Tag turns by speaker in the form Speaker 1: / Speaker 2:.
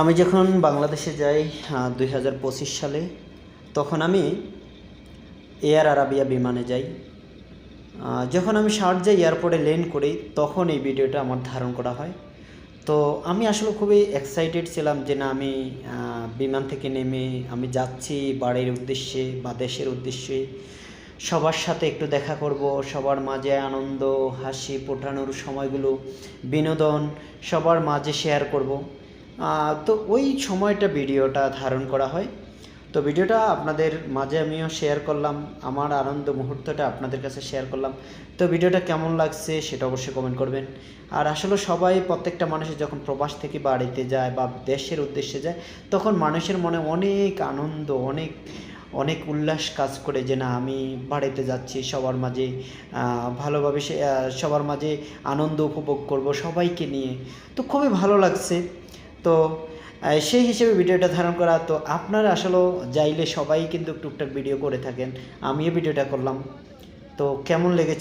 Speaker 1: আমি যখন বাংলাদেশে যাই ২০২৫ সালে, তখন আমি এয়ার আরাবিয়া বিমানে যাই। যখন আমি শারজা এয়ারপোর্টে ল্যান্ড করি, তখন এই ভিডিওটা আমার ধারণ করা হয়। তো আমি আসলে খুবই এক্সাইটেড ছিলাম যে না, আমি বিমান থেকে নেমে আমি যাচ্ছি বাড়ির উদ্দেশ্যে বা দেশের উদ্দেশ্যে। সবার সাথে একটু দেখা করব, সবার মাঝে আনন্দ, হাসি ফোটানোর সময়গুলো, বিনোদন সবার মাঝে শেয়ার করব। তো ওই সময়টা ভিডিওটা ধারণ করা হয়। তো ভিডিওটা আপনাদের মাঝে আমিও শেয়ার করলাম, আমার আনন্দ মুহূর্তটা আপনাদের কাছে শেয়ার করলাম। তো ভিডিওটা কেমন লাগছে সেটা অবশ্যই কমেন্ট করবেন। আর আসলে সবাই, প্রত্যেকটা মানুষের যখন প্রবাস থেকে বাড়িতে যায় বা দেশের উদ্দেশ্যে যায়, তখন মানুষের মনে অনেক আনন্দ, অনেক অনেক উল্লাস কাজ করে যে না, আমি বাড়িতে যাচ্ছি, সবার মাঝে ভালোভাবে সবার মাঝে আনন্দ উপভোগ করব সবাইকে নিয়ে। তো খুবই ভালো লাগছে। তো সেই হিসেবে ভিডিওটা ধারণ করা। তো আপনারা আসলেও যাইলে সবাই কিন্তু টুকটাক ভিডিও করে থাকেন, আমিও ভিডিওটা করলাম। তো কেমন লেগেছে